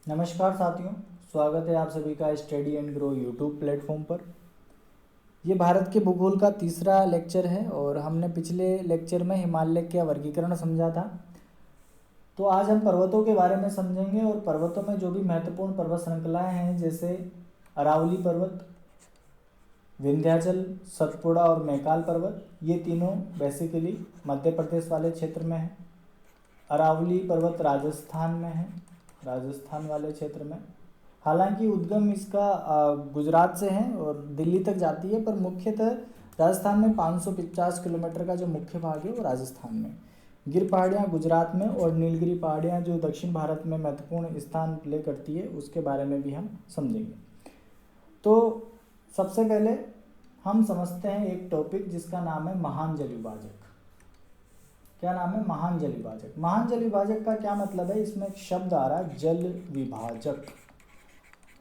नमस्कार साथियों, स्वागत है आप सभी का study and grow YouTube platform पर। ये भारत के भूगोल का तीसरा लेक्चर है और हमने पिछले लेक्चर में हिमालय का वर्गीकरण समझा था। तो आज हम पर्वतों के बारे में समझेंगे और पर्वतों में जो भी महत्वपूर्ण पर्वत श्रृंखलाएं हैं जैसे अरावली पर्वत, विंध्याचल, सतपुड़ा और मैकाल पर्वत, ये तीनों बेसिकली मध्य प्रदेश वाले क्षेत्र में है। अरावली पर्वत राजस्थान में है, राजस्थान वाले क्षेत्र में। हालांकि उद्गम इसका गुजरात से है और दिल्ली तक जाती है, पर मुख्यतः राजस्थान में 550 किलोमीटर का जो मुख्य भाग है वो राजस्थान में। गिर पहाड़ियाँ गुजरात में और नीलगिरी पहाड़ियाँ जो दक्षिण भारत में महत्वपूर्ण स्थान प्ले करती है उसके बारे में भी हम समझेंगे। तो सबसे पहले हम समझते हैं एक टॉपिक जिसका नाम है महान जल विभाजक। क्या नाम है? महान जल विभाजक। महान जल विभाजक का क्या मतलब है? इसमें एक शब्द आ रहा है जल विभाजक।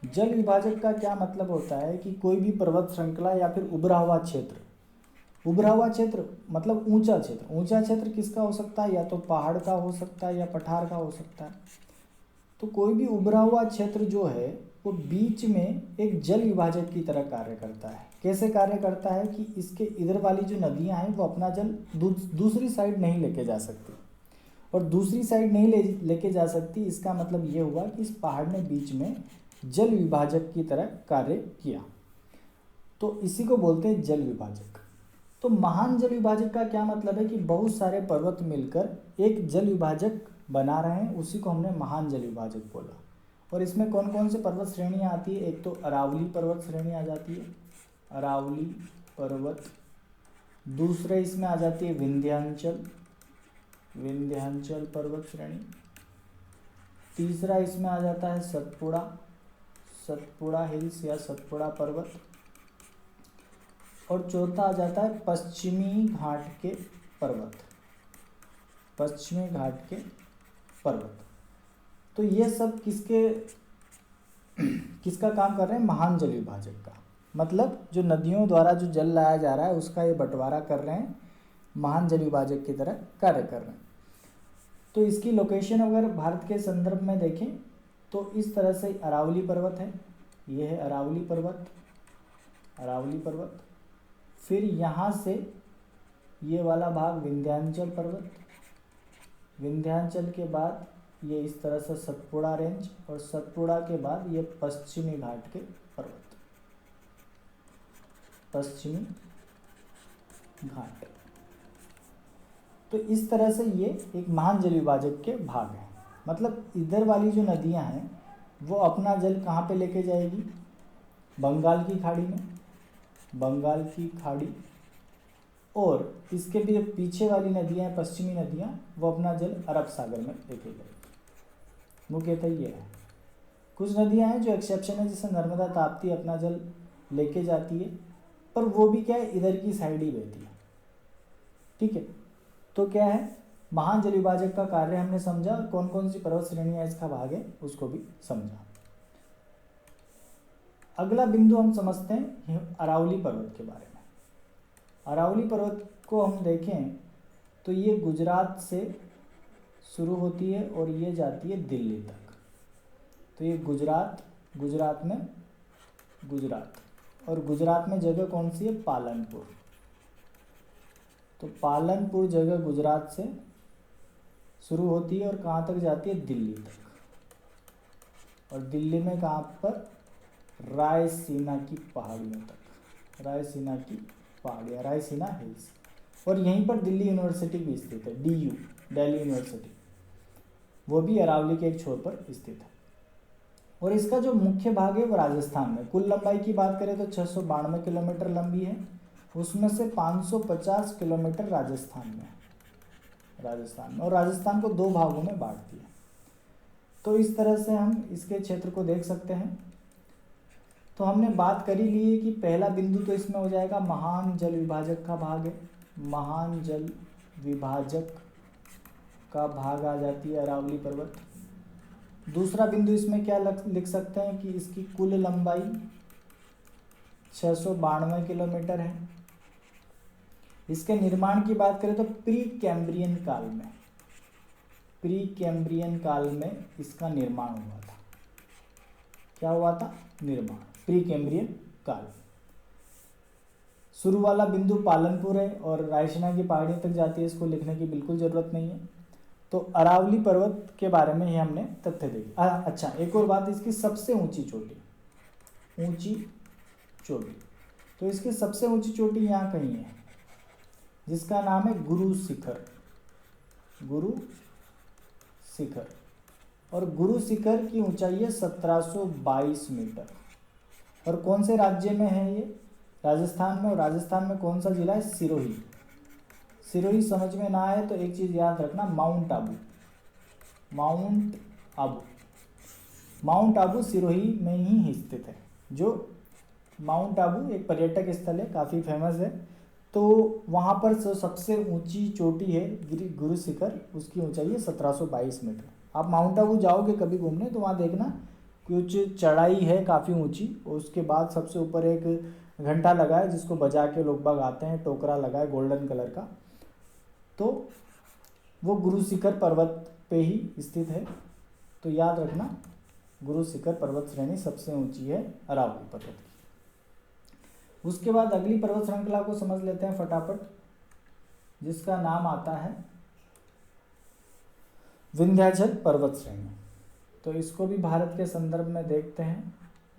जल विभाजक का क्या मतलब होता है कि कोई भी पर्वत श्रृंखला या फिर उभरा हुआ क्षेत्र, उभरा हुआ क्षेत्र मतलब ऊंचा क्षेत्र। ऊंचा क्षेत्र किसका हो सकता है? या तो पहाड़ का हो सकता है या पठार का हो सकता है। तो कोई भी उभरा हुआ क्षेत्र जो है वो बीच में एक जल विभाजक की तरह कार्य करता है। कैसे कार्य करता है कि इसके इधर वाली जो नदियां हैं वो अपना जल दूसरी साइड नहीं लेके जा सकती, और दूसरी साइड नहीं लेके जा सकती, इसका मतलब ये हुआ कि इस पहाड़ ने बीच में जल विभाजक की तरह कार्य किया। तो इसी को बोलते हैं जल विभाजक। तो महान जल विभाजक का क्या मतलब है कि बहुत सारे पर्वत मिलकर एक जल विभाजक बना रहे हैं, उसी को हमने महान जल विभाजक बोला। और इसमें कौन कौन से पर्वत श्रेणियाँ आती है? एक तो अरावली पर्वत श्रेणी आ जाती है, अरावली पर्वत। दूसरे इसमें आ जाती है विंध्यांचल, विंध्यांचल पर्वत श्रेणी। तीसरा इसमें आ जाता है सतपुड़ा, सतपुड़ा हिल्स या सतपुड़ा पर्वत। और चौथा आ जाता है पश्चिमी घाट के पर्वत, पश्चिमी घाट के पर्वत। तो ये सब किसका काम कर रहे हैं? महान जल विभाजक का। मतलब जो नदियों द्वारा जो जल लाया जा रहा है उसका ये बंटवारा कर रहे हैं, महान जल विभाजक की तरह कार्य कर रहे हैं। तो इसकी लोकेशन अगर भारत के संदर्भ में देखें तो इस तरह से अरावली पर्वत है, ये है अरावली पर्वत, अरावली पर्वत। फिर यहाँ से ये वाला भाग विंध्यांचल पर्वत, विंध्यांचल के बाद ये इस तरह से सतपुड़ा रेंज, और सतपुड़ा के बाद ये पश्चिमी घाट के पर्वत, पश्चिमी घाट। तो इस तरह से ये एक महान जल विभाजक के भाग हैं। मतलब इधर वाली जो नदियां हैं वो अपना जल कहाँ पे लेके जाएगी? बंगाल की खाड़ी में, बंगाल की खाड़ी। और इसके भी पीछे वाली नदियां हैं, पश्चिमी नदियां, वो अपना जल अरब सागर में लेके जाएगी। मुख्यतः ये है। कुछ नदियां हैं जो एक्सेप्शन है, जैसे नर्मदा ताप्ती अपना जल लेके जाती है, पर वो भी क्या है, इधर की साइड ही बहती है। ठीक है, तो क्या है, महान जल विभाजक का कार्य हमने समझा, और कौन कौन सी पर्वत श्रेणियां इसका भाग है उसको भी समझा। अगला बिंदु हम समझते हैं अरावली पर्वत के बारे में। अरावली पर्वत को हम देखें तो ये गुजरात से शुरू होती है और ये जाती है दिल्ली तक। तो ये गुजरात में गुजरात, और गुजरात में जगह कौन सी है? पालनपुर। तो पालनपुर जगह गुजरात से शुरू होती है और कहाँ तक जाती है? दिल्ली तक। और दिल्ली में कहाँ पर? रायसीना की पहाड़ियों तक, रायसीना की पहाड़ियाँ, रायसीना हिल्स। और यहीं पर दिल्ली यूनिवर्सिटी भी स्थित है, DU, दिल्ली यूनिवर्सिटी, वो भी अरावली के एक छोर पर स्थित है। और इसका जो मुख्य भाग है वो राजस्थान में। कुल लंबाई की बात करें तो 692 किलोमीटर लंबी है, उसमें से 550 किलोमीटर राजस्थान में है, राजस्थान में। और राजस्थान को दो भागों में बांटती है। तो इस तरह से हम इसके क्षेत्र को देख सकते हैं। तो हमने बात कर ही ली है कि पहला बिंदु तो इसमें हो जाएगा महान जल विभाजक का भाग है, महान जल विभाजक का भाग आ जाती है अरावली पर्वत। दूसरा बिंदु इसमें क्या लिख सकते हैं कि इसकी कुल लंबाई 692 किलोमीटर है। इसके निर्माण की बात करें तो प्री कैम्ब्रियन काल में, प्री कैम्ब्रियन काल में इसका निर्माण हुआ था। क्या हुआ था? निर्माण, प्री कैम्ब्रियन काल। शुरू वाला बिंदु पालनपुर है और रायसीना की पहाड़ियों तक जाती है, इसको लिखने की बिल्कुल ज़रूरत नहीं है। तो अरावली पर्वत के बारे में ही हमने तथ्य देखे। अच्छा, एक और बात, इसकी सबसे ऊंची चोटी, तो इसकी सबसे ऊंची चोटी यहाँ कहीं है, जिसका नाम है गुरु शिखर। और गुरु शिखर की ऊंचाई है 1722 मीटर। और कौन से राज्य में है ये? राजस्थान में। और राजस्थान में कौन सा जिला है? सिरोही। समझ में ना आए तो एक चीज़ याद रखना, माउंट आबू सिरोही में ही स्थित है। जो माउंट आबू एक पर्यटक स्थल है, काफ़ी फेमस है। तो वहाँ पर जो सबसे ऊंची चोटी है गुरु शिखर, उसकी ऊंचाई है 1722 मीटर। आप माउंट आबू जाओगे कभी घूमने तो वहाँ देखना कुछ चढ़ाई है काफ़ी ऊंची, और उसके बाद सबसे ऊपर एक घंटा लगा है जिसको बजा के लोग बाग आते हैं, टोकरा लगा है गोल्डन कलर का। तो वो गुरु शिखर पर्वत पे ही स्थित है। तो याद रखना, गुरु शिखर पर्वत श्रेणी सबसे ऊंची है अरावली पर्वत की। उसके बाद अगली पर्वत श्रृंखला को समझ लेते हैं फटाफट, जिसका नाम आता है विंध्याचल पर्वत श्रेणी। तो इसको भी भारत के संदर्भ में देखते हैं।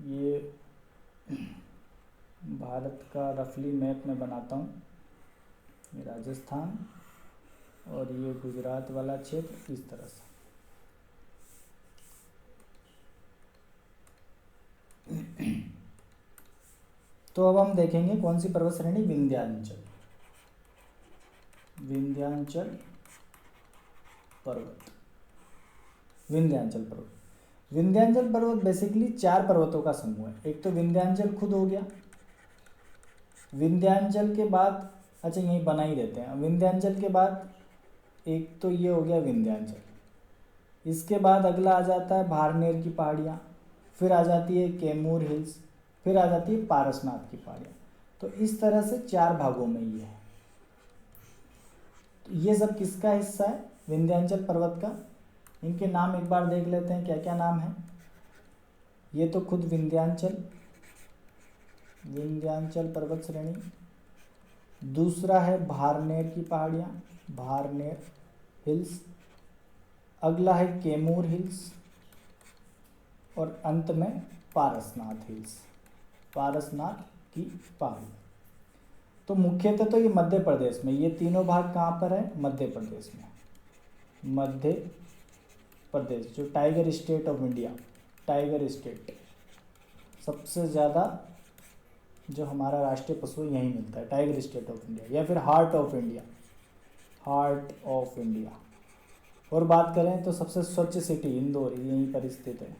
ये भारत का रफली मैप में बनाता हूँ। ये राजस्थान और ये गुजरात वाला क्षेत्र इस तरह से। तो अब हम देखेंगे कौन सी पर्वत श्रेणी? विंध्याचल पर्वत। विंध्याचल पर्वत बेसिकली 4 पर्वतों का समूह है। एक तो विंध्याचल खुद हो गया, विंध्याचल के बाद, अच्छा यही बना ही देते हैं, विंध्याचल के बाद एक तो ये हो गया विंध्याचल। इसके बाद अगला आ जाता है भारनेर की पहाड़ियाँ, फिर आ जाती है कैमूर हिल्स, फिर आ जाती है पारसनाथ की पहाड़ियाँ। तो इस तरह से 4 भागों में ये है। तो ये सब किसका हिस्सा है? विंध्याचल पर्वत का। इनके नाम एक बार देख लेते हैं, क्या क्या नाम है। ये तो खुद विंध्याचल पर्वत श्रेणी। दूसरा है भारनेर की पहाड़ियाँ, भारनेर हिल्स। अगला है कैमूर हिल्स, और अंत में पारसनाथ हिल्स, पारसनाथ की पहाड़ी। तो मुख्यतः तो ये मध्य प्रदेश में, ये तीनों भाग कहाँ पर है? मध्य प्रदेश में। मध्य प्रदेश जो tiger state of India, tiger state, सबसे ज़्यादा जो हमारा राष्ट्रीय पशु यहीं मिलता है, टाइगर स्टेट ऑफ इंडिया, या फिर हार्ट ऑफ इंडिया। और बात करें तो सबसे स्वच्छ सिटी इंदौर यहीं पर स्थित है।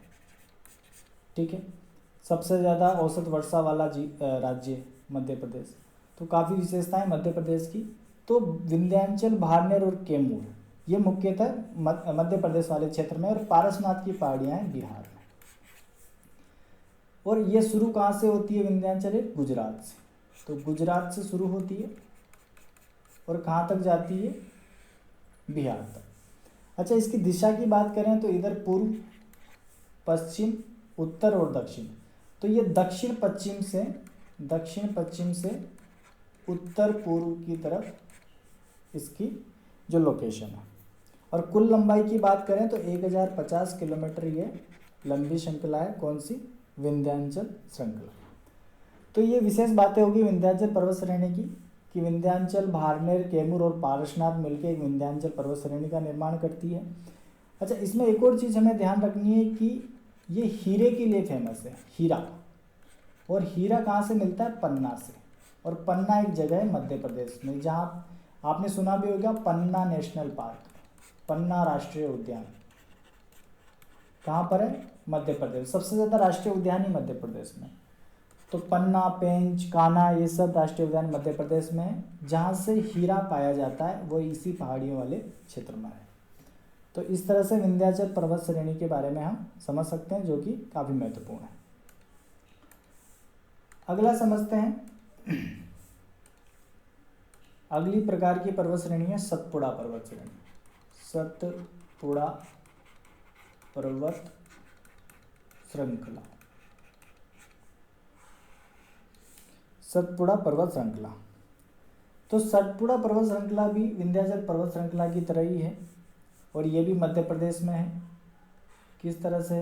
ठीक है। सबसे ज़्यादा औसत वर्षा वाला राज्य मध्य प्रदेश। तो काफ़ी विशेषताएं मध्य प्रदेश की। तो विंध्याचल, भारनेर और कैमूर ये मुख्यतः मध्य प्रदेश वाले क्षेत्र में, और पारसनाथ की पहाड़ियाँ हैं बिहार में। और ये शुरू कहाँ से होती है विंध्याचल? गुजरात से। तो गुजरात से शुरू होती है और कहाँ तक जाती है? बिहार तक। अच्छा, इसकी दिशा की बात करें तो इधर पूर्व, पश्चिम, उत्तर और दक्षिण। तो ये दक्षिण पश्चिम से उत्तर पूर्व की तरफ इसकी जो लोकेशन है। और कुल लंबाई की बात करें तो 1050 किलोमीटर ये लंबी श्रृंखला है। कौन सी? विंध्याचल श्रृंखला। तो ये विशेष बातें होगी विंध्याचल पर्वत श्रेणी की, कि विंध्याचल, भारनेर, कैमूर और पारसनाथ मिलकर एक विंध्याचल पर्वत श्रेणी का निर्माण करती है। अच्छा, इसमें एक और चीज़ हमें ध्यान रखनी है कि ये हीरे के लिए फेमस है, हीरा। और हीरा कहाँ से मिलता है? पन्ना से। और पन्ना एक जगह है मध्य प्रदेश में, जहाँ आपने सुना भी होगा पन्ना नेशनल पार्क, पन्ना राष्ट्रीय उद्यान कहाँ पर है? मध्य प्रदेश। सबसे ज़्यादा राष्ट्रीय उद्यान ही मध्य प्रदेश में। तो पन्ना, पेंच, कान्हा ये सब राष्ट्रीय उद्यान मध्य प्रदेश में है। जहाँ से हीरा पाया जाता है वो इसी पहाड़ियों वाले क्षेत्र में है। तो इस तरह से विंध्याचल पर्वत श्रेणी के बारे में हम समझ सकते हैं, जो कि काफ़ी महत्वपूर्ण है। अगला समझते हैं। अगली प्रकार की पर्वत श्रेणी है सतपुड़ा पर्वत श्रेणी। सतपुड़ा पर्वत श्रृंखला। सतपुड़ा पर्वत श्रृंखला। तो सतपुड़ा पर्वत श्रृंखला भी विंध्याचल पर्वत श्रृंखला की तरह ही है और ये भी मध्य प्रदेश में है। किस तरह से?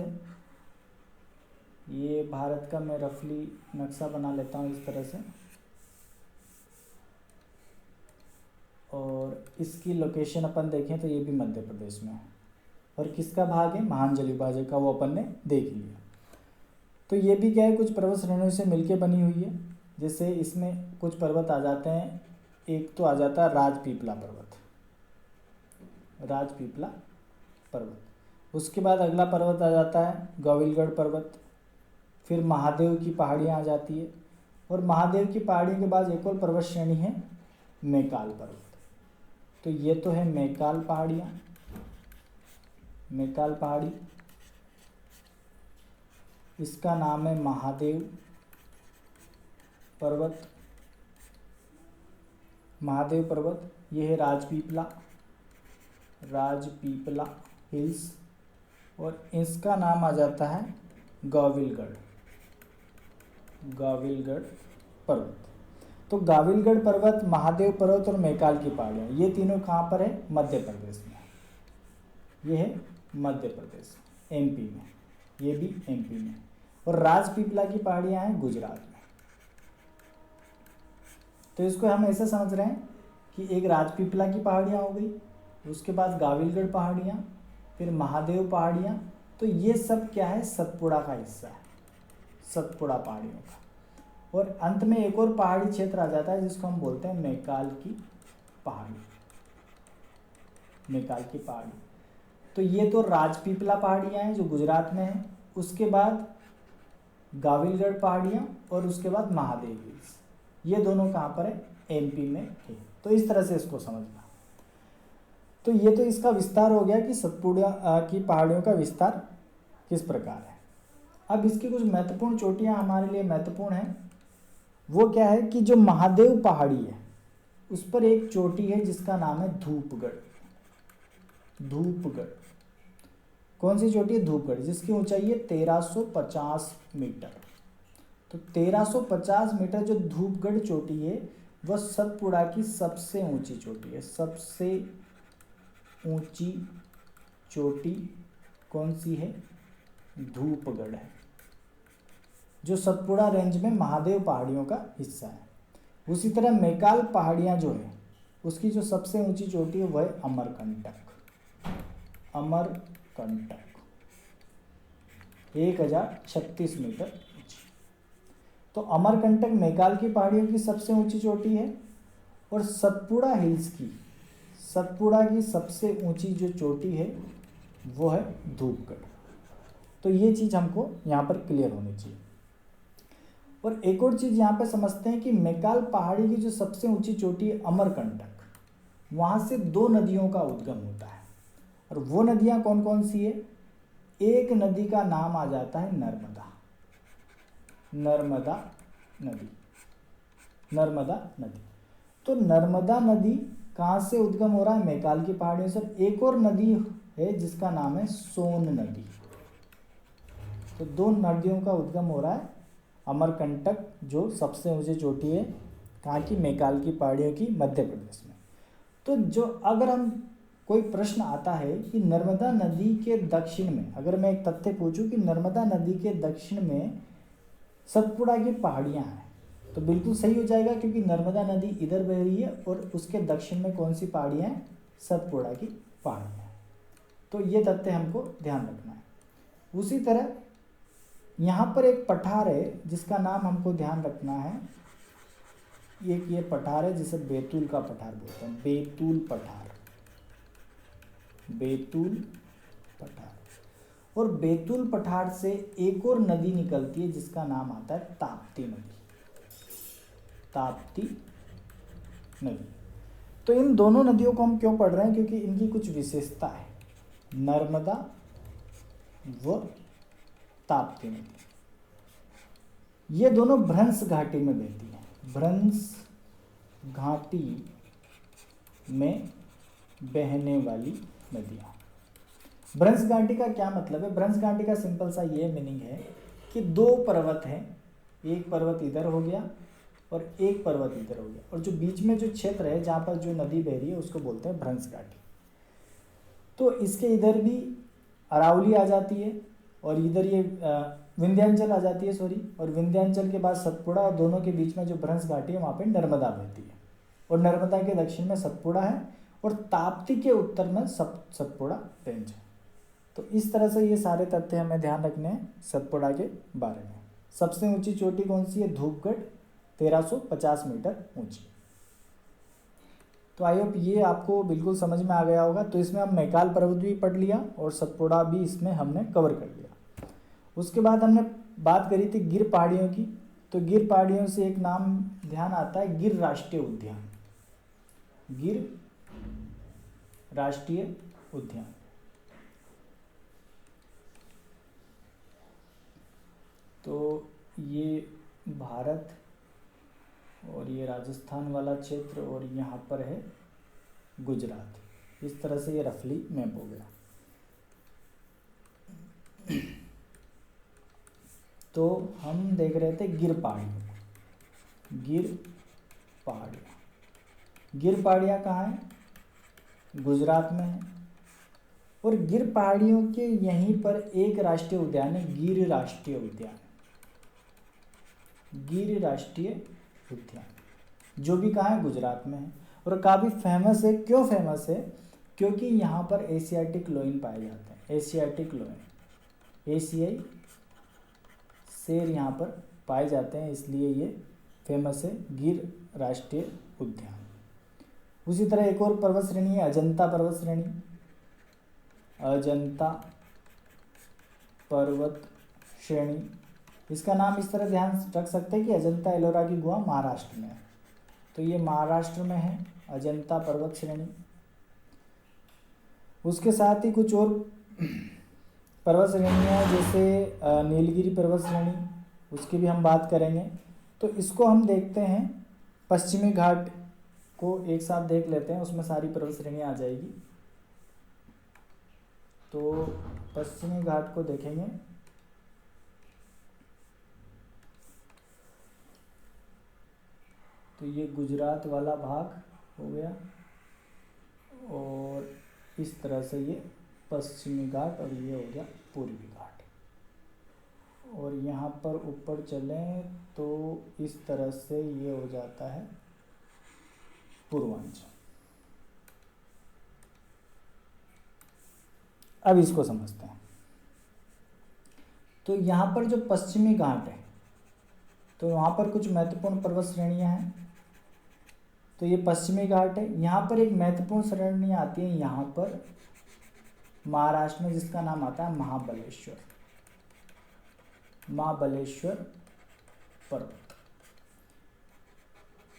ये भारत का मैं रफली नक्शा बना लेता हूँ इस तरह से, और इसकी लोकेशन अपन देखें तो ये भी मध्य प्रदेश में है। और किसका भाग है? महान जलविभाजक का, वो अपन ने देख लिया। तो ये भी क्या है, कुछ पर्वत श्रेणियों से मिलके बनी हुई है। जैसे इसमें कुछ पर्वत आ जाते हैं, एक तो आ जाता है राजपीपला पर्वत, राजपीपला पर्वत। उसके बाद अगला पर्वत आ जाता है गोविलगढ़ पर्वत, फिर महादेव की पहाड़ियाँ आ जाती है, और महादेव की पहाड़ियों के बाद एक और पर्वत श्रेणी है मैकाल पर्वत। तो ये तो है मैकाल पहाड़ियाँ, मैकाल पहाड़ी, इसका नाम है महादेव पर्वत, महादेव पर्वत। ये है राजपीपला, राजपीपला हिल्स, और इसका नाम आ जाता है गोविलगढ़, गोविलगढ़ पर्वत। तो गोविलगढ़ पर्वत, महादेव पर्वत और मैकाल की पहाड़ियाँ, ये तीनों कहाँ पर है? मध्य प्रदेश में। ये है मध्य प्रदेश, एमपी में, ये भी एमपी में। और राजपीपला की पहाड़ियाँ हैं गुजरात में। तो इसको हम ऐसे समझ रहे हैं कि एक राजपीपला की पहाड़ियाँ हो गई, उसके बाद गोविलगढ़ पहाड़ियाँ, फिर महादेव पहाड़ियाँ। तो ये सब क्या है? सतपुड़ा का हिस्सा है, सतपुड़ा पहाड़ियों का। और अंत में एक और पहाड़ी क्षेत्र आ जाता है जिसको हम बोलते हैं मैकाल की पहाड़ी, मैकाल की पहाड़ी। तो ये तो राजपीपला पहाड़ियाँ हैं जो गुजरात में हैं, उसके बाद गोविलगढ़ पहाड़ियाँ, और उसके बाद महादेव हिल्स। ये दोनों कहाँ पर है? एमपी में है। तो इस तरह से इसको समझना। तो ये तो इसका विस्तार हो गया कि सतपुड़ा की पहाड़ियों का विस्तार किस प्रकार है। अब इसकी कुछ महत्वपूर्ण चोटियाँ हमारे लिए महत्वपूर्ण हैं। वो क्या है कि जो महादेव पहाड़ी है उस पर एक चोटी है जिसका नाम है धूपगढ़, धूपगढ़। कौन सी चोटी है? धूपगढ़, जिसकी ऊंचाई है 1350 मीटर। तो 1350 मीटर जो धूपगढ़ चोटी है वह सतपुड़ा की सबसे ऊंची चोटी है। सबसे ऊंची चोटी कौन सी है? धूपगढ़ है, जो सतपुड़ा रेंज में महादेव पहाड़ियों का हिस्सा है। उसी तरह मैकाल पहाड़ियाँ जो है उसकी जो सबसे ऊंची चोटी है वह है अमरकंटक, अमरकंटक 1036 मीटर ऊंची। तो अमरकंटक मैकाल की पहाड़ियों की सबसे ऊंची चोटी है, और सतपुड़ा हिल्स की, सतपुड़ा की सबसे ऊंची जो चोटी है वो है धूपगढ़। तो ये चीज़ हमको यहाँ पर क्लियर होनी चाहिए। और एक और चीज़ यहाँ पे समझते हैं कि मैकाल पहाड़ी की जो सबसे ऊंची चोटी है अमरकंटक, वहाँ से 2 नदियों का उद्गम होता है। और वो नदियाँ कौन कौन सी है? एक नदी का नाम आ जाता है नर्मदा, नर्मदा नदी, नर्मदा नदी। तो नर्मदा नदी कहाँ से उद्गम हो रहा है? मैकाल की पहाड़ियों से। एक और नदी है जिसका नाम है सोन नदी। तो 2 नदियों का उद्गम हो रहा है अमरकंटक जो सबसे ऊंची चोटी है कहाँ की? मैकाल की पहाड़ियों की, मध्य प्रदेश में। तो जो अगर हम कोई प्रश्न आता है कि नर्मदा नदी के दक्षिण में, अगर मैं एक तथ्य पूछूं कि नर्मदा नदी के दक्षिण में सतपुड़ा की पहाड़ियाँ हैं, तो बिल्कुल सही हो जाएगा, क्योंकि नर्मदा नदी इधर बह रही है और उसके दक्षिण में कौन सी पहाड़ियाँ हैं? सतपुड़ा की पहाड़ियाँ। तो ये तथ्य हमको ध्यान रखना है। उसी तरह यहाँ पर एक पठार है जिसका नाम हमको ध्यान रखना है। एक ये पठार है जिसे बैतूल का पठार बोलते हैं, बैतूल पठार, बैतूल पठार। और बैतूल पठार से एक और नदी निकलती है जिसका नाम आता है ताप्ती नदी, ताप्ती नदी। तो इन दोनों नदियों को हम क्यों पढ़ रहे हैं? क्योंकि इनकी कुछ विशेषता है, नर्मदा व ताप्ती नदी। ये दोनों भ्रंश घाटी में बहती हैं, भ्रंश घाटी में बहने वाली नदियाँ। भ्रंश घाटी का क्या मतलब है? भ्रंश घाटी का सिंपल सा ये मीनिंग है कि 2 पर्वत हैं, एक पर्वत इधर हो गया और एक पर्वत इधर हो गया, और जो बीच में जो क्षेत्र है जहाँ पर जो नदी बह रही है उसको बोलते हैं भ्रंश घाटी। तो इसके इधर भी अरावली आ जाती है, और इधर ये विंध्याचल आ जाती है, सॉरी, और विंध्याचल के बाद सतपुड़ा, और दोनों के बीच में जो भ्रंश घाटी है वहाँ पे नर्मदा बहती है, और नर्मदा के दक्षिण में सतपुड़ा है, और ताप्ती के उत्तर में सतपुड़ा रेंज है। तो इस तरह से ये सारे तथ्य हमें ध्यान रखने हैं सतपुड़ा के बारे में। सबसे ऊंची चोटी कौन सी है? धूपगढ़, 1350 मीटर ऊंची। तो आई होप ये आपको बिल्कुल समझ में आ गया होगा। तो इसमें हम मैकाल पर्वत भी पढ़ लिया और सतपुड़ा भी इसमें हमने कवर कर लिया। उसके बाद हमने बात करी थी गिर पहाड़ियों की। तो गिर पहाड़ियों से एक नाम ध्यान आता है, गिर राष्ट्रीय उद्यान। गिर राष्ट्रीय उद्यान। तो ये भारत और ये राजस्थान वाला क्षेत्र, और यहाँ पर है गुजरात। इस तरह से ये रफली मैप हो गया। तो हम देख रहे थे गिर पहाड़ियाँ। गिर पहाड़ियाँ, गिर पहाड़ियाँ कहाँ है? गुजरात में है। और गिर पहाड़ियों के यहीं पर एक राष्ट्रीय उद्यान है, गिर राष्ट्रीय उद्यान। गिर राष्ट्रीय उद्यान, जो भी कहाँ है? गुजरात में है। और काफ़ी फेमस है। क्यों फेमस है? क्योंकि यहाँ पर एशियाटिक लोइन पाए जाते हैं। एशियाटिक लोइन, एशियाई शेर यहाँ पर पाए जाते हैं, इसलिए ये फेमस है गिर राष्ट्रीय उद्यान। उसी तरह एक और पर्वत श्रेणी है, अजंता पर्वत श्रेणी। अजंता पर्वत श्रेणी, इसका नाम इस तरह ध्यान रख सकते हैं कि अजंता एलोरा की गुहा महाराष्ट्र में है। तो ये महाराष्ट्र में है अजंता पर्वत श्रेणी। उसके साथ ही कुछ और पर्वत श्रेणियाँ, जैसे नीलगिरी पर्वत श्रेणी, उसकी भी हम बात करेंगे। तो इसको हम देखते हैं, पश्चिमी घाट को एक साथ देख लेते हैं, उसमें सारी पर्वत श्रेणियाँ आ जाएगी। तो पश्चिमी घाट को देखेंगे। तो ये गुजरात वाला भाग हो गया, और इस तरह से ये पश्चिमी घाट, और ये हो गया पूर्वी घाट। और यहाँ पर ऊपर चलें तो इस तरह से ये हो जाता है पूर्वांचल। अब इसको समझते हैं। तो यहाँ पर जो पश्चिमी घाट है, तो वहाँ पर कुछ महत्वपूर्ण पर्वत श्रेणियाँ हैं। तो ये पश्चिमी घाट है। यहाँ पर एक महत्वपूर्ण श्रेणी आती है यहाँ पर महाराष्ट्र में, जिसका नाम आता है महाबलेश्वर। महाबलेश्वर पर्वत,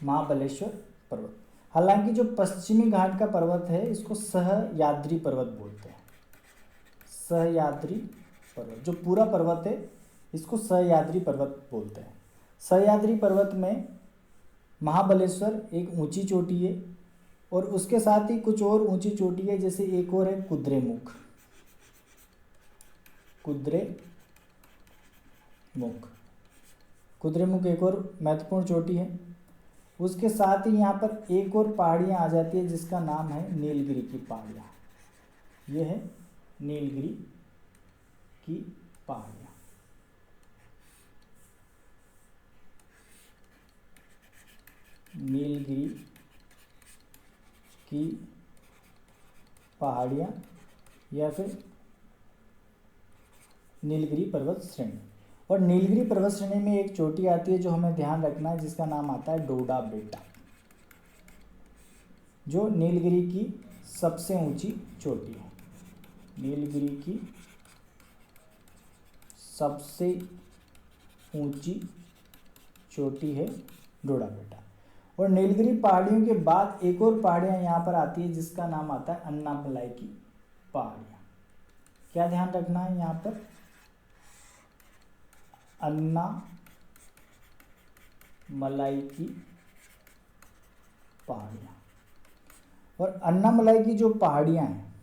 महाबलेश्वर पर्वत। हालांकि जो पश्चिमी घाट का पर्वत है इसको सहयाद्री पर्वत बोलते हैं। सहयाद्री पर्वत, जो पूरा पर्वत है इसको सहयाद्री पर्वत बोलते हैं। सहयाद्री पर्वत में महाबलेश्वर एक ऊंची चोटी है, और उसके साथ ही कुछ और ऊंची चोटी है, जैसे एक और है कुद्रेमुख। कुद्रेमुख एक और महत्वपूर्ण चोटी है। उसके साथ ही यहाँ पर एक और पहाड़ियाँ आ जाती है, जिसका नाम है नीलगिरी की पहाड़ियाँ। ये है नीलगिरी की पहाड़ियाँ। नीलगिरी की पहाड़ियाँ या फिर नीलगिरी पर्वत श्रेणी। और नीलगिरी पर्वत श्रेणी में एक चोटी आती है जो हमें ध्यान रखना है, जिसका नाम आता है डोडा बेटा, जो नीलगिरी की सबसे ऊंची चोटी है। नीलगिरी की सबसे ऊंची चोटी है डोडा बेटा। और नीलगिरी पहाड़ियों के बाद एक और पहाड़ियाँ यहाँ पर आती है, जिसका नाम आता है अन्नामलाई की पहाड़ियाँ। क्या ध्यान रखना है यहाँ पर? अन्नामलाई की पहाड़ियाँ। और अन्नामलाई की जो पहाड़ियाँ हैं,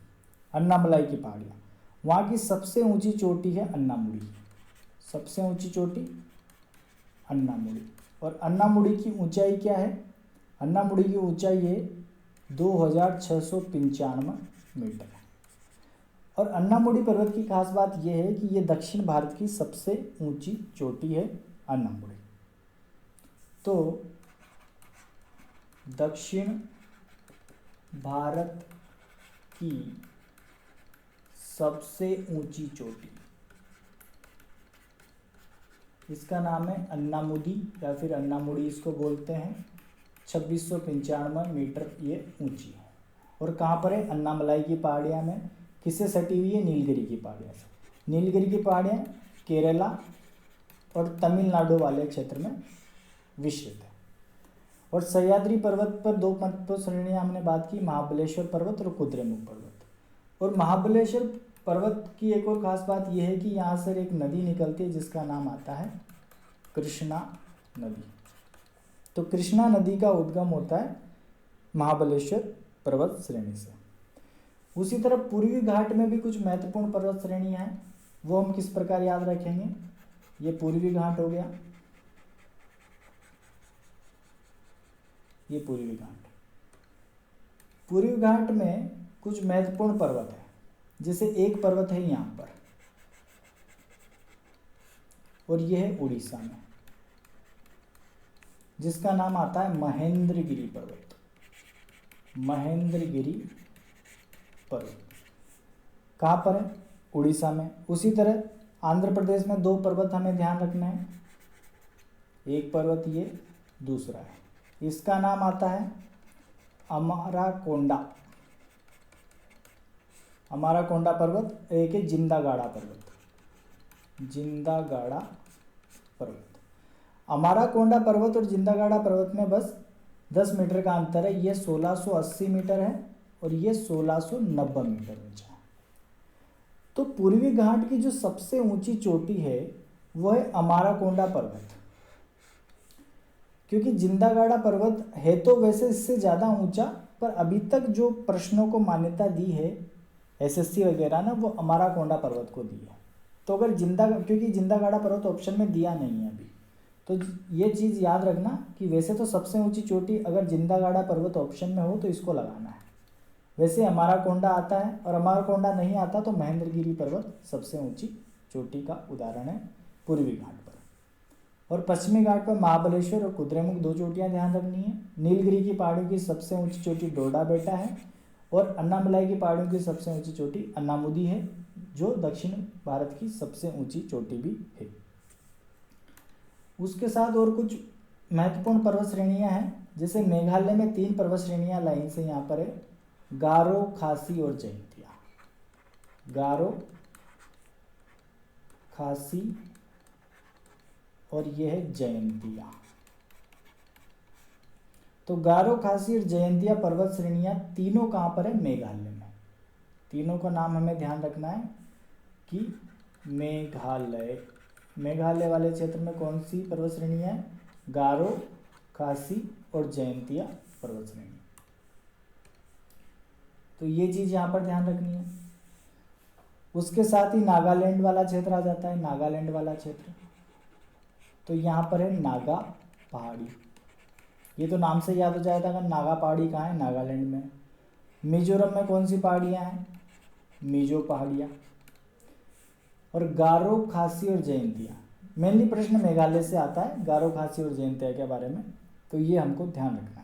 अन्नामलाई की पहाड़ियाँ, वहाँ की सबसे ऊंची चोटी है अन्नामुड़ी। सबसे ऊंची चोटी अन्नामुड़ी। और अन्नामुड़ी की ऊंचाई क्या है? अन्नामुड़ी की ऊंचाई है 2695 मीटर। और अन्नामुड़ी पर्वत की खास बात यह है कि यह दक्षिण भारत की सबसे ऊंची चोटी है अन्नामुड़ी। तो दक्षिण भारत की सबसे ऊंची चोटी, इसका नाम है अन्नामुदी या फिर अन्नामुड़ी इसको बोलते हैं। 2695 मीटर ये ऊंची है। और कहाँ पर है? अन्नामलाई की पहाड़ियाँ में। किससे सटी हुई है? नीलगिरी की पहाड़ियाँ से। नीलगिरी की पहाड़ियाँ केरला और तमिलनाडु वाले क्षेत्र में विस्तृत है। और सह्याद्री पर्वत पर दो महत्वपूर्ण श्रेणियाँ हमने बात की, महाबलेश्वर पर्वत और कुद्रेमुख पर्वत। और महाबलेश्वर पर्वत की एक और खास बात यह है कि यहाँ से एक नदी निकलती है जिसका नाम आता है कृष्णा नदी। तो कृष्णा नदी का उद्गम होता है महाबलेश्वर पर्वत श्रेणी से। उसी तरह पूर्वी घाट में भी कुछ महत्वपूर्ण पर्वत श्रेणियाँ हैं, वो हम किस प्रकार याद रखेंगे? ये पूर्वी घाट हो गया, ये पूर्वी घाट। पूर्वी घाट में कुछ महत्वपूर्ण पर्वत है, जैसे एक पर्वत है यहाँ पर और यह है उड़ीसा में, जिसका नाम आता है महेंद्रगिरी पर्वत। महेंद्रगिरी पर्वत कहाँ पर है? उड़ीसा में। उसी तरह आंध्र प्रदेश में दो पर्वत हमें ध्यान रखना है, एक पर्वत ये, दूसरा है, इसका नाम आता है अमाराकोंडा। अमाराकोंडा पर्वत। एक है जिंदागाड़ा पर्वत, जिंदागाड़ा पर्वत। अमाराकोंडा पर्वत और जिंदागाड़ा पर्वत में बस 10 मीटर का अंतर है। ये 1680 मीटर है और ये 1690 मीटर ऊंचा है। तो पूर्वी घाट की जो सबसे ऊंची चोटी है वह है अमाराकोंडा पर्वत, क्योंकि जिंदागाड़ा पर्वत है तो वैसे इससे ज़्यादा ऊंचा, पर अभी तक जो प्रश्नों को मान्यता दी है एसएससी वगैरह ना, वो अमाराकोंडा पर्वत को दी है। तो अगर क्योंकि जिंदागाड़ा पर्वत ऑप्शन में दिया नहीं है अभी, तो ये चीज़ याद रखना कि वैसे तो सबसे ऊंची चोटी अगर जिंदागाड़ा पर्वत ऑप्शन में हो तो इसको लगाना है। वैसे अमाराकोंडा आता है, और अमाराकोंडा नहीं आता तो महेंद्रगिरी पर्वत सबसे ऊंची चोटी का उदाहरण है पूर्वी घाट पर। और पश्चिमी घाट पर महाबलेश्वर और कुद्रेमुख दो चोटियां ध्यान रखनी है। नीलगिरी की पहाड़ियों की सबसे ऊंची चोटी डोडा बेटा है और अन्नामलाई की पहाड़ियों की सबसे ऊंची चोटी अन्नामुदी है, जो दक्षिण भारत की सबसे ऊंची चोटी भी है। उसके साथ और कुछ महत्वपूर्ण पर्वत श्रेणियां हैं, जैसे मेघालय में 3 पर्वत श्रेणियां लाइन से यहाँ पर है, गारो, खासी और जयंतिया। गारो, खासी और यह है जयंतिया। तो गारो, खासी और जयंतिया पर्वत श्रेणियां तीनों कहाँ पर है? मेघालय में। तीनों का नाम हमें ध्यान रखना है कि मेघालय, मेघालय वाले क्षेत्र में कौन सी पर्वत श्रेणी है? गारो, खासी और जयंतिया पर्वत श्रेणी। तो ये चीज़ यहाँ पर ध्यान रखनी है। उसके साथ ही नागालैंड वाला क्षेत्र आ जाता है, नागालैंड वाला क्षेत्र। तो यहाँ पर है नागा पहाड़ी, ये तो नाम से याद हो जाता है। नागा पहाड़ी कहाँ है? नागालैंड में। मिजोरम में कौन सी पहाड़ियाँ हैं? मिजो पहाड़ियाँ। और गारो, खासी और जयंतिया, मेनली प्रश्न मेघालय से आता है गारो, खासी और जयंतिया के बारे में, तो ये हमको ध्यान रखना है।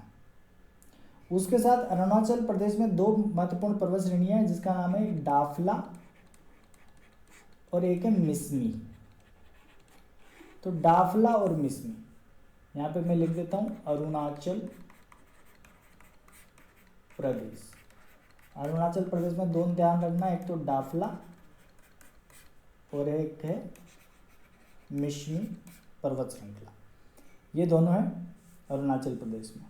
उसके साथ अरुणाचल प्रदेश में 2 महत्वपूर्ण पर्वत श्रेणियां हैं, जिसका नाम है एक डाफला और एक है मिसमी। तो डाफला और मिसमी, यहाँ पे मैं लिख देता हूँ अरुणाचल प्रदेश। अरुणाचल प्रदेश में 2 ध्यान रखना, एक तो डाफला और एक है मिशमी पर्वत श्रृंखला। ये दोनों है अरुणाचल प्रदेश में।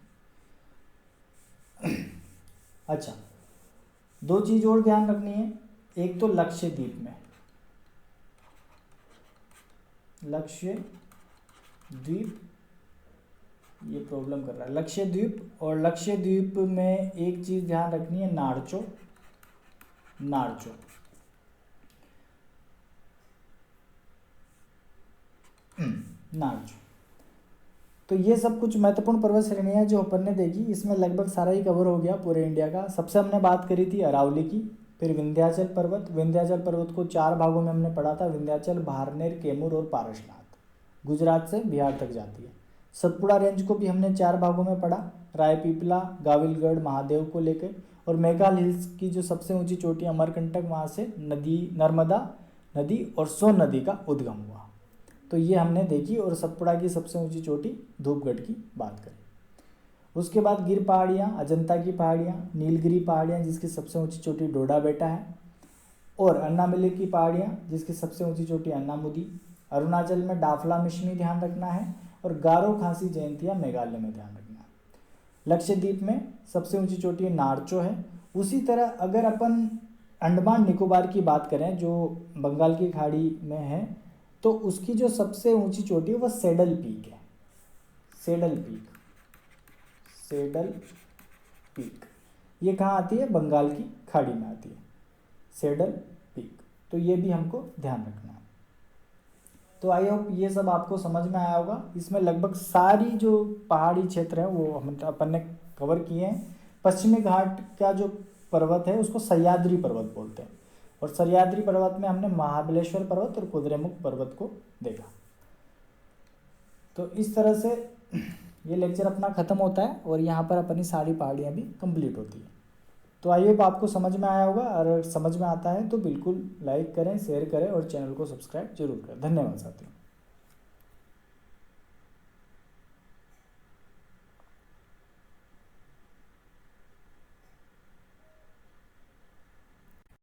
अच्छा, 2 चीज़ और ध्यान रखनी है। एक तो लक्षद्वीप में, लक्षद्वीप, ये प्रॉब्लम कर रहा है, लक्षद्वीप। और लक्षद्वीप में एक चीज़ ध्यान रखनी है, नारचो, नारचो। नारचो। तो ये सब कुछ महत्वपूर्ण पर्वत श्रेणियाँ जो अपन ने देखी, इसमें लगभग सारा ही कवर हो गया पूरे इंडिया का। सबसे हमने बात करी थी अरावली की, फिर विंध्याचल पर्वत। विंध्याचल पर्वत को 4 भागों में हमने पढ़ा था, विंध्याचल, भारनेर, कैमूर और पारसनाथ। गुजरात से बिहार तक जाती है। सतपुड़ा रेंज को भी हमने 4 भागों में पढ़ा, रायपीपला, गाविलगढ़, महादेव को लेकर। और मेघाल हिल्स की जो सबसे ऊंची चोटी अमरकंटक, वहाँ से नदी, नर्मदा नदी और सोन नदी का उद्गम हुआ। तो ये हमने देखी। और सतपुड़ा की सबसे ऊंची चोटी धूपगढ़ की बात करें। उसके बाद गिर पहाड़ियाँ, अजंता की पहाड़ियाँ, नीलगिरी पहाड़ियाँ जिसकी सबसे ऊंची चोटी डोडा बेटा है, और अन्नामलई की पहाड़ियाँ जिसकी सबसे ऊंची चोटी अन्नामुदी। अरुणाचल में डाफला मिश्मी ध्यान रखना है, और गारो खासी जयंतिया मेघालय में ध्यान रखना है। लक्षद्वीप में सबसे ऊंची चोटी नारचो है। उसी तरह अगर अपन अंडमान निकोबार की बात करें जो बंगाल की खाड़ी में है, तो उसकी जो सबसे ऊंची चोटी है वह सेडल पीक है। सेडल पीक, सेडल पीक ये कहाँ आती है? बंगाल की खाड़ी में आती है सेडल पीक। तो ये भी हमको ध्यान रखना है। तो आई होप ये सब आपको समझ में आया होगा। इसमें लगभग सारी जो पहाड़ी क्षेत्र है वो हम अपन ने कवर किए हैं। पश्चिमी घाट का जो पर्वत है उसको सह्याद्री पर्वत बोलते हैं, और सह्याद्री पर्वत में हमने महाबलेश्वर पर्वत और कुद्रेमुख पर्वत को देखा। तो इस तरह से ये लेक्चर अपना ख़त्म होता है, और यहाँ पर अपनी सारी पहाड़ियाँ भी कंप्लीट होती है। तो आई होप आपको समझ में आया होगा, और समझ में आता है तो बिल्कुल लाइक करें, शेयर करें और चैनल को सब्सक्राइब जरूर करें। धन्यवाद साथियों।